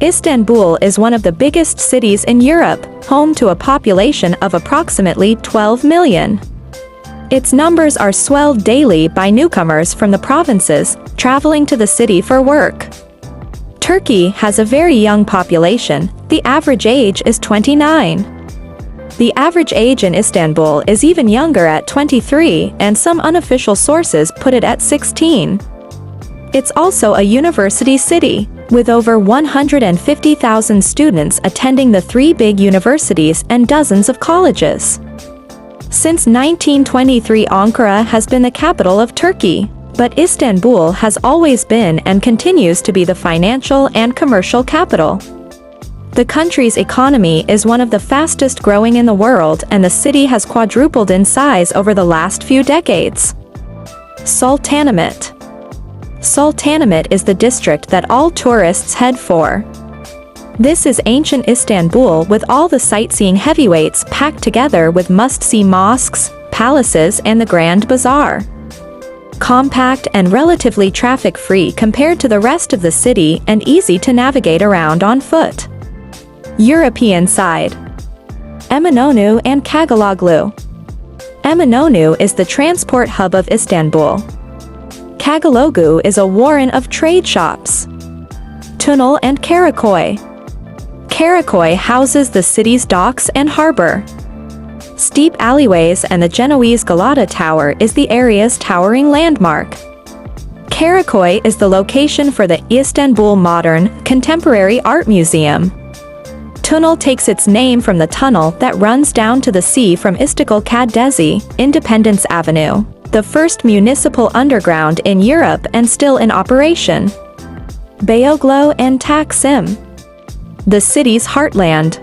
Istanbul is one of the biggest cities in Europe, home to a population of approximately 12 million. Its numbers are swelled daily by newcomers from the provinces, traveling to the city for work. Turkey has a very young population. The average age is 29. The average age in Istanbul is even younger at 23, and some unofficial sources put it at 16. It's also a university city, with over 150,000 students attending the 3 big universities and dozens of colleges. Since 1923, Ankara has been the capital of Turkey, but Istanbul has always been and continues to be the financial and commercial capital. The country's economy is one of the fastest growing in the world, and the city has quadrupled in size over the last few decades. Sultanahmet. Sultanahmet is the district that all tourists head for. This is ancient Istanbul with all the sightseeing heavyweights packed together with must-see mosques, palaces and the Grand Bazaar. Compact and relatively traffic-free compared to the rest of the city and easy to navigate around on foot. European side. Eminonu and Kagaloglu. Eminonu is the transport hub of Istanbul. Kagaloglu is a warren of trade shops. Tunnel and Kadikoy. Kadikoy houses the city's docks and harbor. Steep alleyways and the Genoese Galata Tower is the area's towering landmark. Kadikoy is the location for the Istanbul Modern, Contemporary Art Museum. Tunnel takes its name from the tunnel that runs down to the sea from İstiklal Caddesi, Independence Avenue, the first municipal underground in Europe and still in operation. Beyoğlu and Taksim. The city's heartland.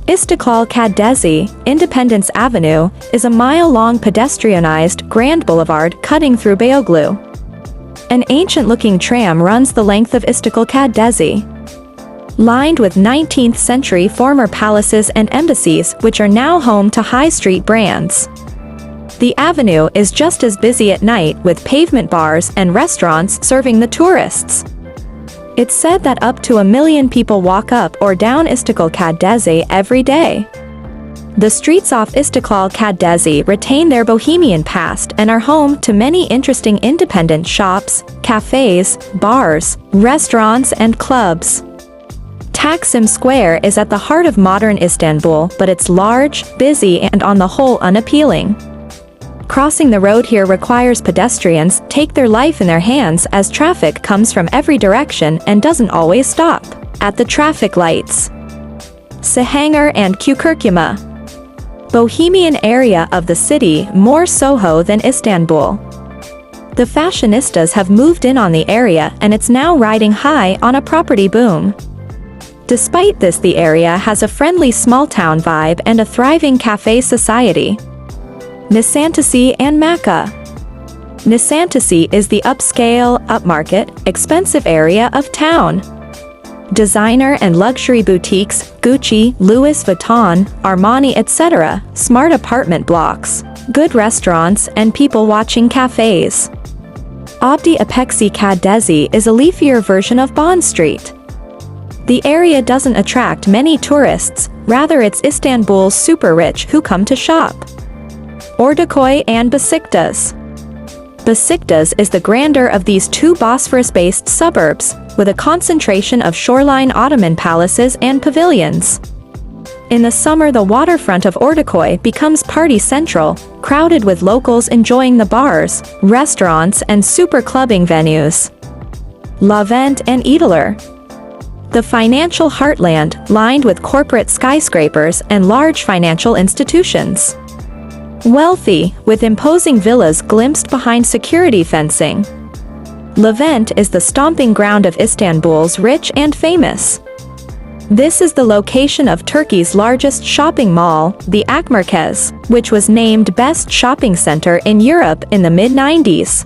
İstiklal Caddesi, Independence Avenue, is a mile-long pedestrianized grand boulevard cutting through Beyoğlu. An ancient-looking tram runs the length of İstiklal Caddesi, lined with 19th-century former palaces and embassies which are now home to high street brands. The avenue is just as busy at night with pavement bars and restaurants serving the tourists. It's said that up to 1 million people walk up or down İstiklal Caddesi every day. The streets off İstiklal Caddesi retain their bohemian past and are home to many interesting independent shops, cafes, bars, restaurants and clubs. Taksim Square is at the heart of modern Istanbul, but it's large, busy and on the whole unappealing. Crossing the road here requires pedestrians take their life in their hands as traffic comes from every direction and doesn't always stop at the traffic lights. Cihangir and Küçükçekmece. Bohemian area of the city, more Soho than Istanbul. The fashionistas have moved in on the area and it's now riding high on a property boom. Despite this, the area has a friendly small-town vibe and a thriving cafe society. Nişantaşı and Maça. Nişantaşı is the upscale, upmarket, expensive area of town. Designer and luxury boutiques, Gucci, Louis Vuitton, Armani etc., smart apartment blocks, good restaurants and people-watching cafes. Abdi Apeksi Caddesi is a leafier version of Bond Street. The area doesn't attract many tourists, rather it's Istanbul's super-rich who come to shop. Ortaköy and Beşiktaş. Beşiktaş is the grander of these 2 Bosphorus-based suburbs, with a concentration of shoreline Ottoman palaces and pavilions. In the summer, the waterfront of Ortaköy becomes party central, crowded with locals enjoying the bars, restaurants and super clubbing venues. Levent and İstiklal. The financial heartland, lined with corporate skyscrapers and large financial institutions. Wealthy, with imposing villas glimpsed behind security fencing. Levent is the stomping ground of Istanbul's rich and famous. This is the location of Turkey's largest shopping mall, the Akmerkez, which was named Best Shopping Center in Europe in the mid-90s.